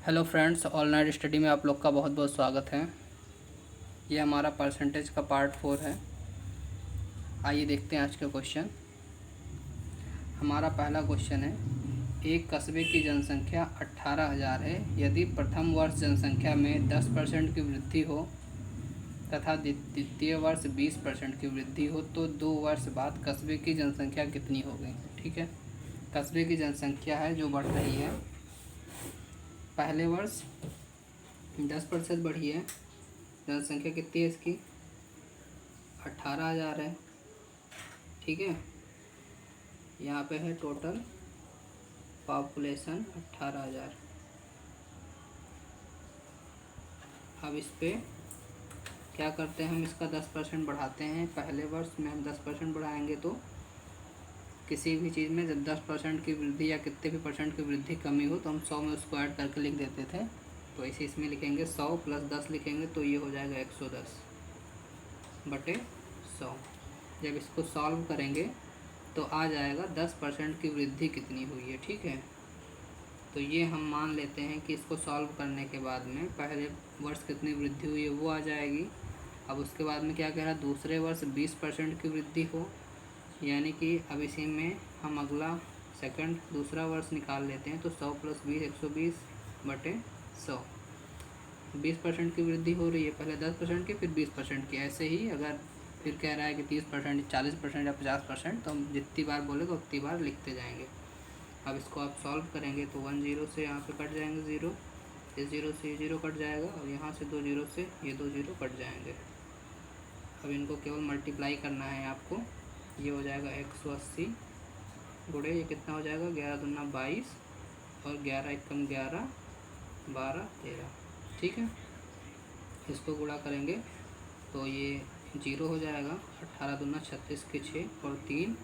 Hello friends, online study में आप लोग का बहुत बहुत स्वागत है। ये हमारा परसेंटेज का पार्ट 4 है। आइए देखते हैं आज का क्वेश्चन। हमारा पहला क्वेश्चन है, एक कस्बे की जनसंख्या 18,000 है। यदि प्रथम वर्ष जनसंख्या में 10% की वृद्धि हो तथा द्वितीय वर्ष 20% की वृद्धि हो तो 2 वर्ष बाद कस्बे की जनसंख्या कितनी होगी। ठीक है, कस्बे की जनसंख्या है जो बढ़ रही है। पहले वर्ष 10% बढ़ी है। जनसंख्या कितनी है इसकी? 18,000 है। ठीक है, यहाँ पे है टोटल पॉपुलेशन 18,000। अब इस पे क्या करते हैं, हम इसका 10% बढ़ाते हैं। पहले वर्ष में हम 10% बढ़ाएंगे तो किसी भी चीज़ में जब 10% की वृद्धि या कितने भी परसेंट की वृद्धि कमी हो तो हम 100 में उसको ऐड करके लिख देते थे। तो इसे इसमें लिखेंगे 100 + 10 लिखेंगे तो ये हो जाएगा 110/100। जब इसको सॉल्व करेंगे तो आ जाएगा 10% की वृद्धि कितनी हुई है। ठीक है, तो ये हम मान लेते हैं कि इसको सॉल्व करने के बाद में पहले वर्ष कितनी वृद्धि हुई है वो आ जाएगी। अब उसके बाद में क्या कह रहा है, दूसरे वर्ष 20% की वृद्धि हो, यानी कि अब इसी में हम अगला दूसरा वर्ष निकाल लेते हैं। तो 100 + 20 120/100। 20% की वृद्धि हो रही है, पहले 10% की फिर 20% की। ऐसे ही अगर फिर कह रहा है कि 30%, 40% या 50%, तो हम जितनी बार बोलेगा उतनी बार लिखते जाएंगे। अब इसको आप सॉल्व करेंगे तो 1 0 से यहाँ पे कट जाएंगे 0, इस 0 से ये 0 कट जाएगा और यहाँ से 2 0 से ये 2 0 कट जाएंगे। अब इनको केवल मल्टीप्लाई करना है आपको। ये हो जाएगा 180 गुणे ये कितना हो जाएगा, 11 दूना 22 और 11 एकम 11, 12 13। ठीक है, इसको गुणा करेंगे तो ये 0 हो जाएगा। 18 दूना 36 के 6 और 3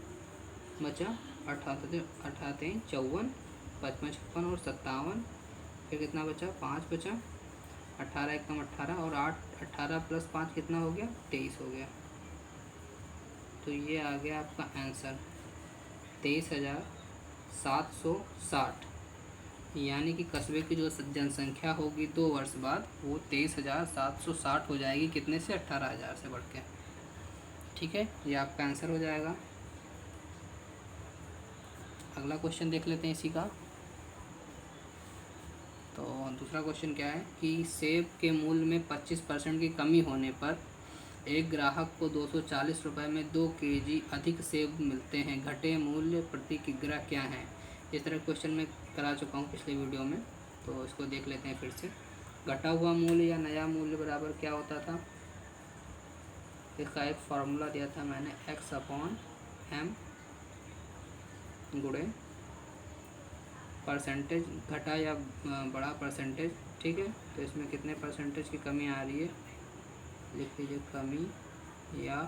बचा, 18 18 54, 55 56 और 57। फिर कितना बचा, 5 बचा। 18 एकम 18 और 8, 18 + 5 कितना हो गया, 23 हो गया। तो ये आ गया आपका आंसर 23,760। यानी कि कस्बे की जो जनसंख्या होगी 2 वर्ष बाद वो 23,760 हो जाएगी। कितने से? 18,000 से बढ़ के। ठीक है, ये आपका आंसर हो जाएगा। अगला क्वेश्चन देख लेते हैं इसी का। तो दूसरा क्वेश्चन क्या है कि सेब के मूल्य में 25% की कमी होने पर एक ग्राहक को 240 रुपये में 2 kg अधिक सेब मिलते हैं। घटे मूल्य प्रति किग्रा क्या है? इस तरह क्वेश्चन मैं करा चुका हूँ पिछले वीडियो में, तो इसको देख लेते हैं फिर से। घटा हुआ मूल्य या नया मूल्य बराबर क्या होता था, इसका एक फार्मूला दिया था मैंने, x/m गुणे परसेंटेज, घटा या बड़ा परसेंटेज। ठीक है, तो इसमें कितने परसेंटेज की कमी आ रही है, लिख लीजिए, कमी या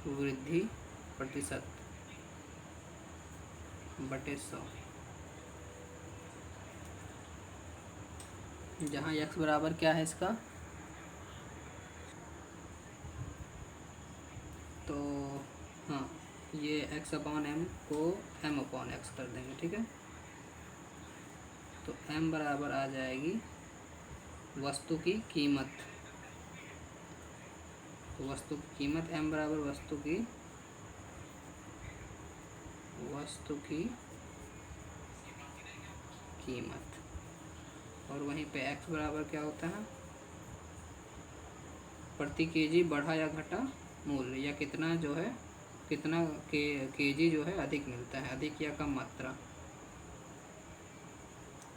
वृद्धि प्रतिशत बटे 100, जहाँ x बराबर क्या है इसका, तो हाँ, ये x/m को m/x कर देंगे। ठीक है, तो m बराबर आ जाएगी वस्तु की कीमत। तो वस्तु की कीमत m बराबर वस्तु की कीमत, और वहीं पे x बराबर क्या होता है, प्रति केजी बढ़ा या घटा मूल्य, या कितना जो है, कितना केजी जो है अधिक मिलता है, अधिक या कम मात्रा,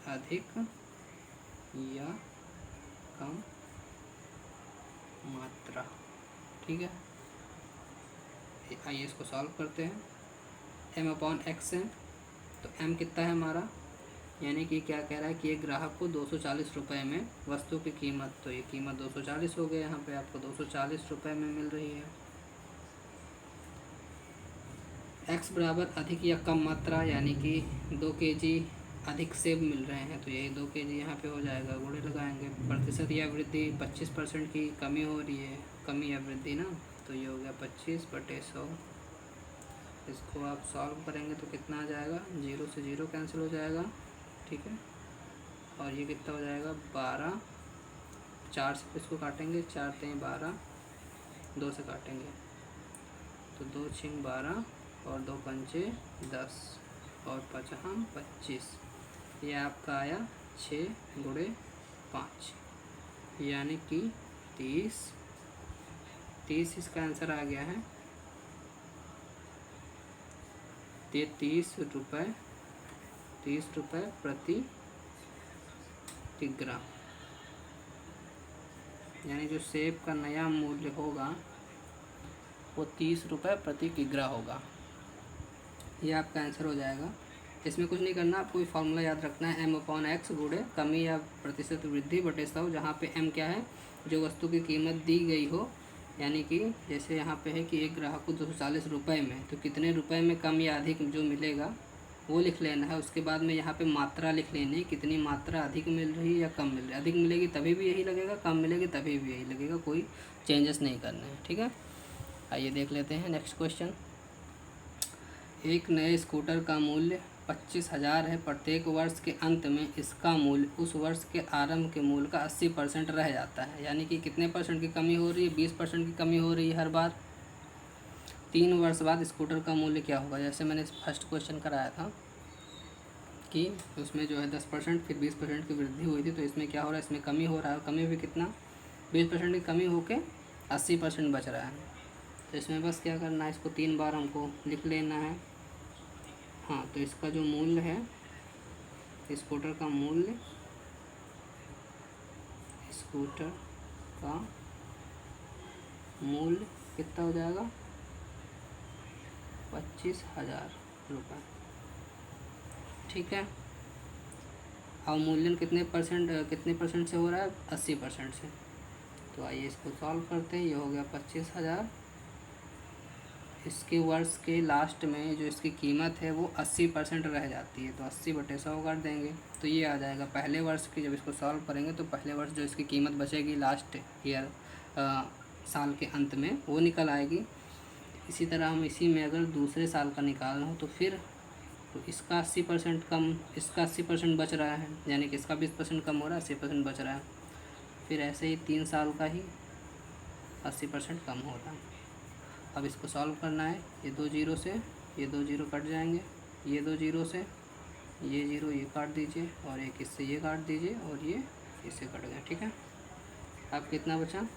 अधिक या कम मात्रा। ठीक है, आइए इसको सॉल्व करते हैं। m/x है, तो m कितना है हमारा, यानी कि क्या कह रहा है कि एक ग्राहक को 240 रुपये में वस्तु की कीमत, तो ये कीमत 240 हो गई। यहाँ पे आपको 240 रुपये में मिल रही है। x बराबर अधिक या कम मात्रा, यानी कि 2 kg अधिक सेब मिल रहे हैं, तो यही 2 kg यहाँ पे हो जाएगा, गुणे लगाएंगे। प्रतिशत या वृद्धि, 25% की कमी हो रही है, कमी या वृद्धि ना, तो ये हो गया 25/100। इसको आप सॉल्व करेंगे तो कितना आ जाएगा, 0 से 0 कैंसिल हो जाएगा। ठीक है, और ये कितना हो जाएगा 12, 4 से इसको काटेंगे, 4 तें 12, 2 से काटेंगे तो 2 छिंग 12 और 2 पंचे 10 और 5 हम 25। ये आपका आया 6 गुणे 5 यानी कि 30 इसका आंसर आ गया है 30 रुपये, 30 रुपये प्रति किग्रा। यानी जो सेब का नया मूल्य होगा वो 30 रुपये प्रति किग्रा होगा। ये आपका आंसर हो जाएगा। इसमें कुछ नहीं करना, आपको फार्मूला याद रखना है m/x गुणे कमी या प्रतिशत वृद्धि बटे 100, जहाँ पे m क्या है, जो वस्तु की कीमत दी गई हो। यानी कि जैसे यहाँ पे है कि एक ग्राहक को 240 रुपये में, तो कितने रुपए में कम या अधिक जो मिलेगा वो लिख लेना है। उसके बाद में यहाँ पे मात्रा लिख लेनी है, कितनी मात्रा अधिक मिल रही है या कम मिल रही है। अधिक मिलेगी तभी भी यही लगेगा, कम मिलेगी तभी भी यही लगेगा, कोई चेंजेस नहीं करना है। ठीक है, आइए देख लेते हैं नेक्स्ट क्वेश्चन। एक नए स्कूटर का मूल्य 25,000 है। प्रत्येक वर्ष के अंत में इसका मूल्य उस वर्ष के आरंभ के मूल्य का 80% रह जाता है। यानी कि कितने परसेंट की कमी हो रही है, 20% की कमी हो रही है हर बार। 3 वर्ष बाद स्कूटर का मूल्य क्या होगा। जैसे मैंने फर्स्ट क्वेश्चन कराया था कि उसमें जो है 10% फिर 20% की वृद्धि हुई थी, तो इसमें क्या हो रहा है, इसमें कमी हो रहा है। कमी भी कितना, 20% की कमी होकर 80% बच रहा है। तो इसमें बस क्या करना है, इसको 3 बार हमको लिख लेना है। हाँ, तो इसका जो मूल्य है, स्कूटर का मूल्य, स्कूटर का मूल्य कितना हो जाएगा 25,000 रुपये। ठीक है, अवमूल्यन कितने परसेंट से हो रहा है, 80% से। तो आइए इसको सॉल्व करते हैं। ये हो गया 25,000। इसके वर्ष के लास्ट में जो इसकी कीमत है वो 80% रह जाती है, तो 80/100 कर देंगे तो ये आ जाएगा। पहले वर्ष की जब इसको सॉल्व करेंगे तो पहले वर्ष जो इसकी कीमत बचेगी लास्ट ईयर साल के अंत में वो निकल आएगी। इसी तरह हम इसी में अगर दूसरे साल का निकालना हो तो फिर तो इसका 80% कम, इसका 80% बच रहा है, यानी कि इसका 20% कम हो रहा है, 80% बच रहा है। फिर ऐसे ही 3 साल का ही 80% कम हो रहा है। अब इसको सॉल्व करना है। ये 2 जीरो से ये 2 जीरो कट जाएंगे, ये 2 जीरो से ये जीरो ये काट दीजिए और एक इससे ये काट दीजिए और ये इससे कट गया। ठीक है, अब कितना बचा,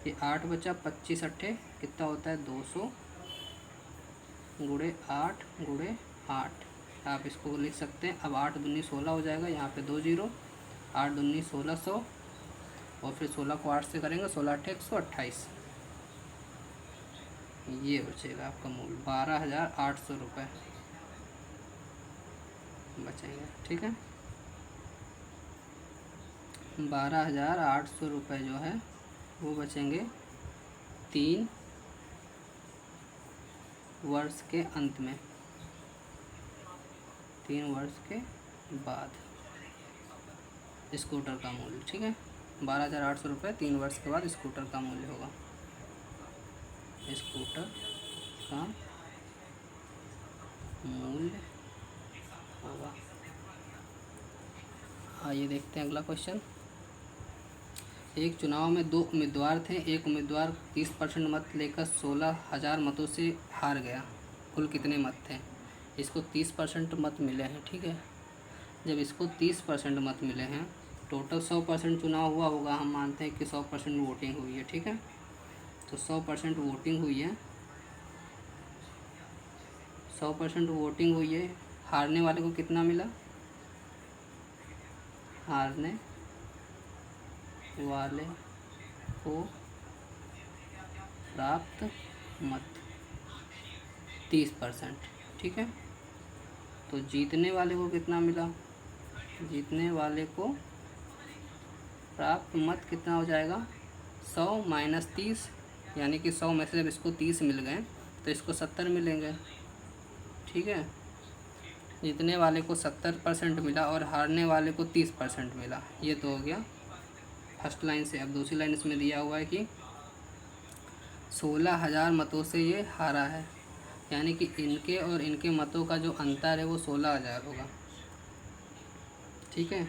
ये 8 बचा। 25 अट्ठे कितना होता है 200 गुणे 8 गुणे 8। आप इसको लिख सकते हैं। अब 8 दूनी 16 हो जाएगा, यहाँ पे 2 जीरो, 8 दूनी 1600 और फिर 16 को 8 से करेंगे, 16 अट्ठे 128। ये बचेगा आपका मूल्य 12,800 रुपये बचेंगे। ठीक है, 12,800 रुपये जो है वो बचेंगे 3 वर्ष के अंत में, 3 वर्ष के बाद स्कूटर का मूल्य। ठीक है, 12,800 रुपये 3 वर्ष के बाद स्कूटर का मूल्य होगा, स्कूटर का मूल्य होगा। आइए देखते हैं अगला क्वेश्चन। एक चुनाव में 2 उम्मीदवार थे। एक उम्मीदवार 30% मत लेकर 16,000 मतों से हार गया। कुल कितने मत थे। इसको 30% मत मिले हैं। ठीक है, जब इसको 30% मत मिले हैं, टोटल 100% चुनाव हुआ होगा, हम मानते हैं कि 100% वोटिंग हुई है। ठीक है, तो 100% वोटिंग हुई है, 100% वोटिंग हुई है। हारने वाले को कितना मिला, हारने वाले को प्राप्त मत 30%। ठीक है, तो जीतने वाले को कितना मिला, जीतने वाले को प्राप्त मत कितना हो जाएगा 100 माइनस 30, यानी कि 100 में से जब इसको 30 मिल गए तो इसको 70 मिलेंगे। ठीक है, जीतने वाले को 70% मिला और हारने वाले को 30% मिला। ये तो हो गया फर्स्ट लाइन से। अब दूसरी लाइन इसमें दिया हुआ है कि 16,000 मतों से ये हारा है, यानी कि इनके और इनके मतों का जो अंतर है वो 16,000 होगा। ठीक है,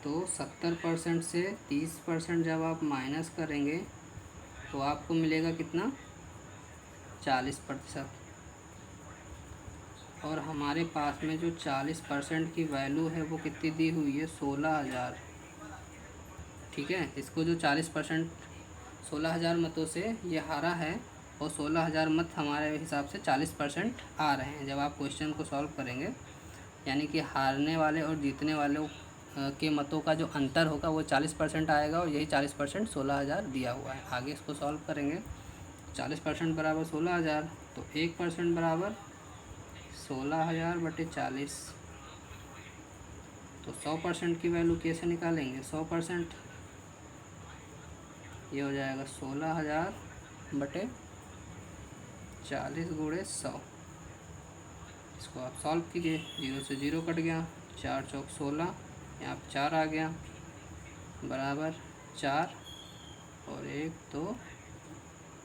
तो 70% से 30% जब आप माइनस करेंगे तो आपको मिलेगा कितना, 40%। और हमारे पास में जो 40% की वैल्यू है वो कितनी दी हुई है, 16,000। ठीक है, इसको जो 40%, 16,000 मतों से ये हारा है और 16,000 मत हमारे हिसाब से 40% आ रहे हैं जब आप क्वेश्चन को सॉल्व करेंगे। यानी कि हारने वाले और जीतने वालों के मतों का जो अंतर होगा वो 40% आएगा और यही 40% 16,000 दिया हुआ है। आगे इसको सॉल्व करेंगे, 40% बराबर 16,000, तो 1% बराबर 16,000 बटे 40। तो 100% की वैल्यू कैसे निकालेंगे, 100%, ये हो जाएगा 16,000 बटे 40 गुणे 100। इसको आप सॉल्व कीजिए, 0 से 0 कट गया, 4 चौक 16, यहाँ पर 4 आ गया, बराबर 4 और 1 2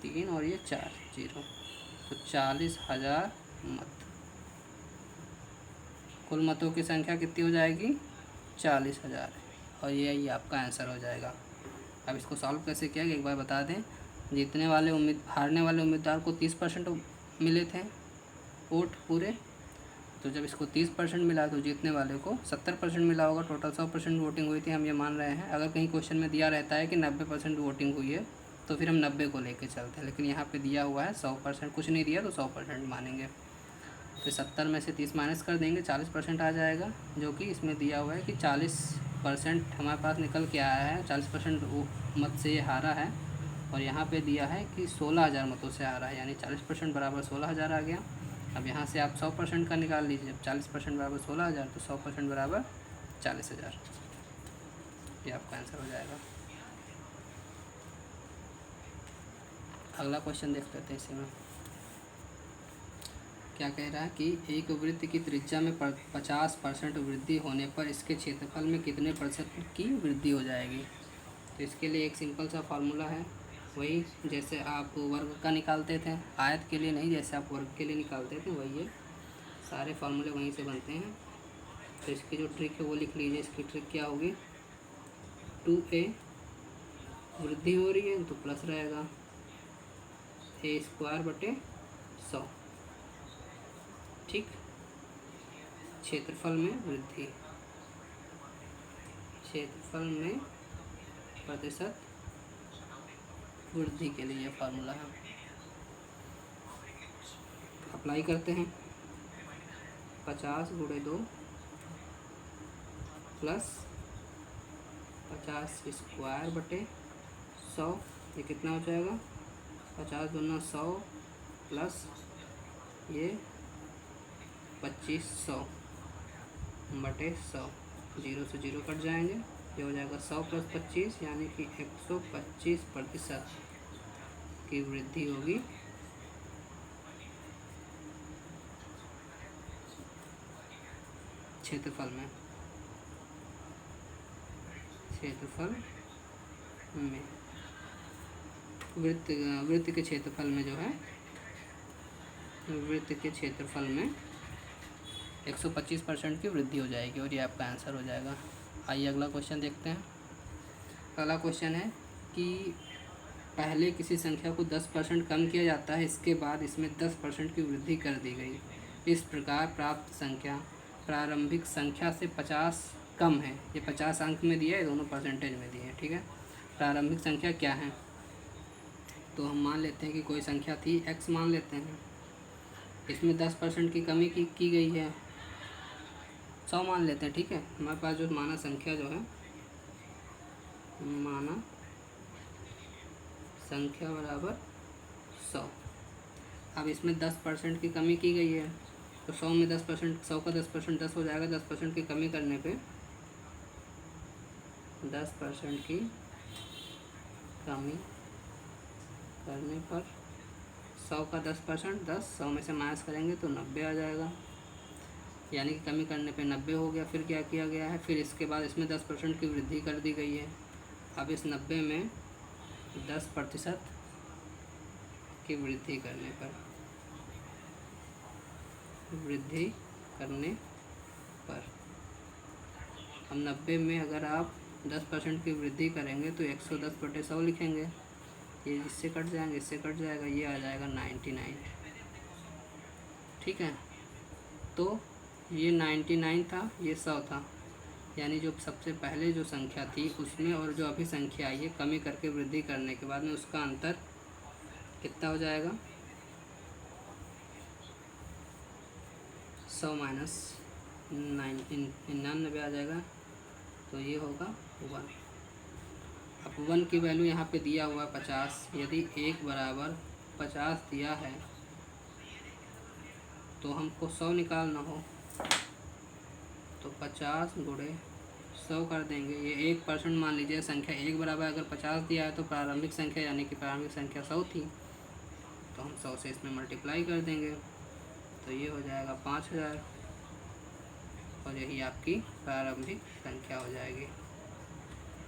3 और ये 4 0। तो 40,000 मत, कुल मतों की संख्या कितनी हो जाएगी, 40,000, और यही आपका आंसर हो जाएगा। अब इसको सॉल्व कैसे किया एक बार बता दें। जीतने वाले हारने वाले उम्मीदवार को 30% मिले थे वोट पूरे, तो जब इसको 30% मिला तो जीतने वाले को 70% मिला होगा। टोटल 100% वोटिंग हुई थी, हम ये मान रहे हैं। अगर कहीं क्वेश्चन में दिया रहता है कि 90% वोटिंग हुई है तो फिर हम 90 को लेके चलते हैं, लेकिन यहाँ पे दिया हुआ है 100%, कुछ नहीं दिया तो 100% मानेंगे। फिर 70 में से 30 माइनस कर देंगे, 40% आ जाएगा, जो कि इसमें दिया हुआ है कि 40% हमारे पास निकल के आया है, 40% मत से ये हारा है। और यहाँ पे दिया है कि 16,000 मतों से हारा है, यानी 40% बराबर 16,000 आ गया। अब यहाँ से आप 100% का निकाल लीजिए, जब 40% बराबर 16,000 तो 100% बराबर 40,000, ये आपका आंसर हो जाएगा। अगला क्वेश्चन देख लेते हैं। इसी में क्या कह रहा है कि एक वृत्त की त्रिज्या में 50% वृद्धि होने पर इसके क्षेत्रफल में कितने प्रतिशत की वृद्धि हो जाएगी। तो इसके लिए एक सिंपल सा फार्मूला है, वही जैसे आप वर्ग का निकालते थे, आयत के लिए नहीं, जैसे आप वर्ग के लिए निकालते थे वही है, सारे फार्मूले वहीं से बनते हैं। तो इसकी जो ट्रिक है वो लिख लीजिए। इसकी ट्रिक क्या होगी, 2a वृद्धि हो रही है तो प्लस रहेगा, a² बटे 100। ठीक, क्षेत्रफल में वृद्धि, क्षेत्रफल में प्रतिशत वृद्धि के लिए फार्मूला है। अप्लाई करते हैं, 50 गुणे 2 प्लस 50² बटे 100, ये कितना हो जाएगा, 50 दूना 100 प्लस ये 2500 बटे 100, 0 से 0 कट जाएंगे, ये हो जाएगा 100 प्लस 25 यानी कि 125% की वृद्धि होगी क्षेत्रफल में, क्षेत्रफल में वृत्त के क्षेत्रफल में जो है, वृत्त के क्षेत्रफल में 125% की वृद्धि हो जाएगी और ये आपका आंसर हो जाएगा। आइए अगला क्वेश्चन देखते हैं। अगला क्वेश्चन है कि पहले किसी संख्या को 10% कम किया जाता है, इसके बाद इसमें 10% की वृद्धि कर दी गई। इस प्रकार प्राप्त संख्या प्रारंभिक संख्या से 50 कम है। ये 50 अंक में दिया है, दोनों परसेंटेज में दिए हैं। ठीक है, प्रारंभिक संख्या क्या है, तो हम मान लेते हैं कि कोई संख्या थी x मान लेते हैं, इसमें 10% की कमी की गई है, 100 मान लेते हैं। ठीक है, हमारे पास जो माना संख्या जो है, माना संख्या बराबर 100। अब इसमें 10% की कमी की गई है, तो 100 में 10%, 100 का 10% 10 हो जाएगा। 10% की कमी करने पे 10% की कमी करने पर 100 का 10%, 10, 100 में से माइनस करेंगे तो 90 आ जाएगा, यानी कि कमी करने पे 90 हो गया। फिर क्या किया गया है, फिर इसके बाद इसमें 10% की वृद्धि कर दी गई है। अब इस 90 में 10% की वृद्धि करने पर, वृद्धि करने पर अब 90 में अगर आप 10% की वृद्धि करेंगे तो 110/100 लिखेंगे। ये इससे कट जाएंगे, इससे कट जाएगा, ये आ जाएगा 99। ठीक है, तो ये 99 था, ये 100 था, यानी जो सबसे पहले जो संख्या थी उसमें और जो अभी संख्या आई है कमी करके वृद्धि करने के बाद में उसका अंतर कितना हो जाएगा? 100 माइनस 99 आ जाएगा, तो ये होगा 1। अब 1 की वैल्यू यहाँ पे दिया हुआ 50, यदि 1 बराबर 50 दिया है तो हमको 100 निकालना हो तो 50 गुणे 100 कर देंगे। ये 1% मान लीजिए संख्या 1 बराबर अगर 50 दिया है तो प्रारंभिक संख्या यानी कि प्रारंभिक संख्या 100 थी, तो हम 100 से इसमें मल्टीप्लाई कर देंगे, तो ये हो जाएगा 5000 और यही आपकी प्रारंभिक संख्या हो जाएगी।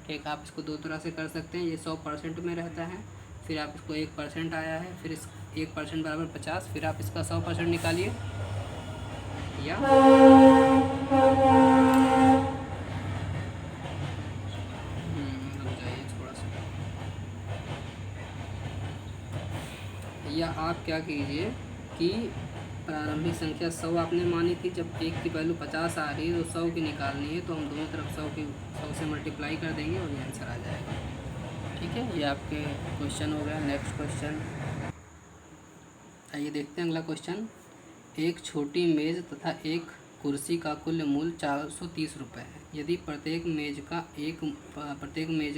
ठीक, आप इसको दो तरह से कर सकते हैं। ये 100% में रहता है, फिर आप इसको 1% आया है, फिर इस 1% बराबर 50, फिर आप इसका 100% निकालिए, या थोड़ा सा, या आप क्या कीजिए कि प्रारंभिक संख्या 100 आपने मानी थी, जब 1 की वैल्यू 50 आ रही है तो 100 की निकालनी है, तो हम दोनों तरफ 100 से मल्टीप्लाई कर देंगे और ये आंसर आ जाएगा। ठीक है, ये आपके क्वेश्चन हो गया। नेक्स्ट क्वेश्चन आइए देखते हैं। अगला क्वेश्चन, एक छोटी मेज़ तथा एक कुर्सी का कुल मूल्य 430 रुपये है। यदि प्रत्येक मेज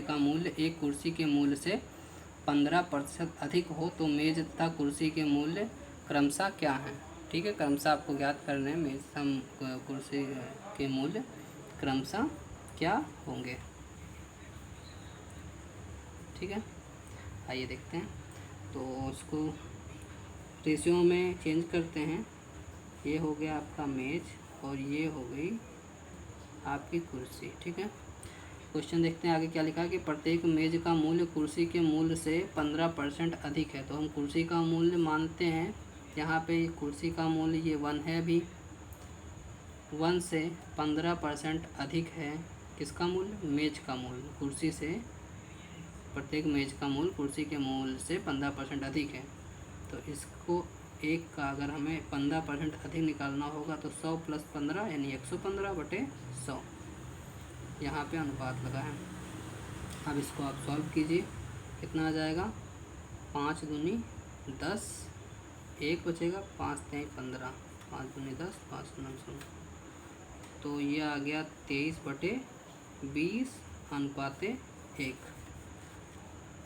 का मूल्य एक कुर्सी के मूल्य से 15% अधिक हो तो मेज तथा कुर्सी के मूल्य क्रमशः क्या हैं? ठीक है, क्रमशः आपको ज्ञात करने हैं मेज तथा कुर्सी के मूल्य क्रमशः क्या होंगे। ठीक है, आइए देखते हैं। तो उसको रेशियो में चेंज करते हैं। ये हो गया आपका मेज और ये हो गई आपकी कुर्सी। ठीक है, क्वेश्चन देखते हैं आगे क्या लिखा है कि प्रत्येक मेज का मूल्य कुर्सी के मूल्य से 15% अधिक है। तो हम कुर्सी का मूल्य मानते हैं, यहाँ पे कुर्सी का मूल्य ये 1 है, भी 1 से 15% अधिक है। किसका मूल्य? मेज का मूल्य। कुर्सी से प्रत्येक मेज का मूल्य कुर्सी के मूल्य से 15% अधिक है। तो इसको एक का अगर हमें 15% अधिक निकालना होगा तो 100 + 15 यानी 115/100 यहाँ पे अनुपात लगा है। अब इसको आप सॉल्व कीजिए, कितना आ जाएगा? 5 दूनी 10, 1 बचेगा, 5 3 15, 5 दूनी 10, 5 9 16, तो ये आ गया 23/20 अनुपाते 1।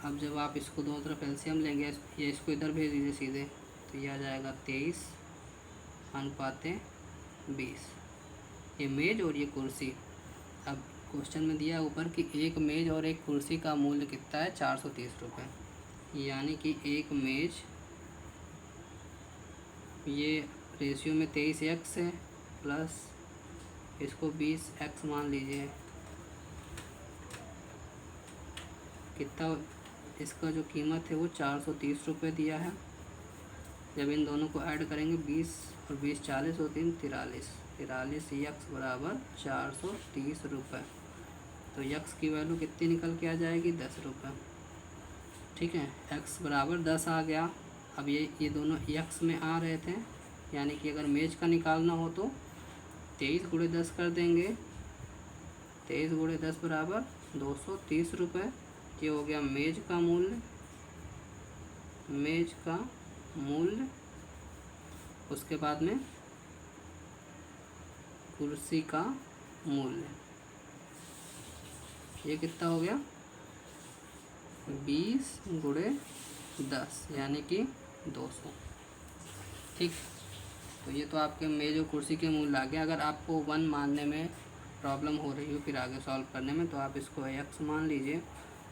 अब जब आप इसको दोनों तरफ एलसीएम लेंगे, ये इसको इधर भेज दीजिए सीधे, तो ये आ जाएगा 23/20, ये मेज और ये कुर्सी। अब क्वेश्चन में दिया ऊपर कि एक मेज और एक कुर्सी का मूल्य कितना है? 430 रुपये, यानी कि एक मेज, ये रेशियो में 23x है, प्लस इसको 20x मान लीजिए, कितना इसका जो कीमत है वो 430 रुपये दिया है। जब इन दोनों को ऐड करेंगे 20 और 20 40 होती है 43 x बराबर 430 रुपये। तो x की वैल्यू कितनी निकल के आ जाएगी? 10 रुपये। ठीक है, x बराबर 10 आ गया। अब ये दोनों x में आ रहे थे, यानी कि अगर मेज का निकालना हो तो 23 × 10 कर देंगे, 23 × 10 बराबर 230 रुपये। ये हो गया मेज का मूल्य। उसके बाद में कुर्सी का मूल्य, ये कितना हो गया? 20 × 10 यानी कि 200। ठीक, तो ये तो आपके मेज और कुर्सी के मूल्य आ गया। अगर आपको 1 मानने में प्रॉब्लम हो रही हो फिर आगे सॉल्व करने में, तो आप इसको x मान लीजिए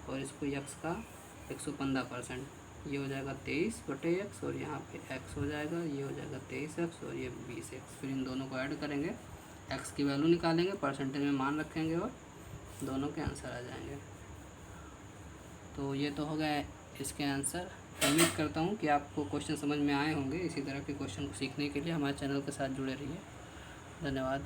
और इसको x का 115%, ये हो जाएगा 23/x और यहाँ पे x हो जाएगा, ये हो जाएगा 23x और ये 20x। फिर इन दोनों को ऐड करेंगे, x की वैल्यू निकालेंगे, परसेंटेज में मान रखेंगे और दोनों के आंसर आ जाएंगे। तो ये तो हो गया इसके आंसर। उम्मीद करता हूँ कि आपको क्वेश्चन समझ में आए होंगे। इसी तरह के क्वेश्चन को सीखने के लिए हमारे चैनल के साथ जुड़े रहिए। धन्यवाद।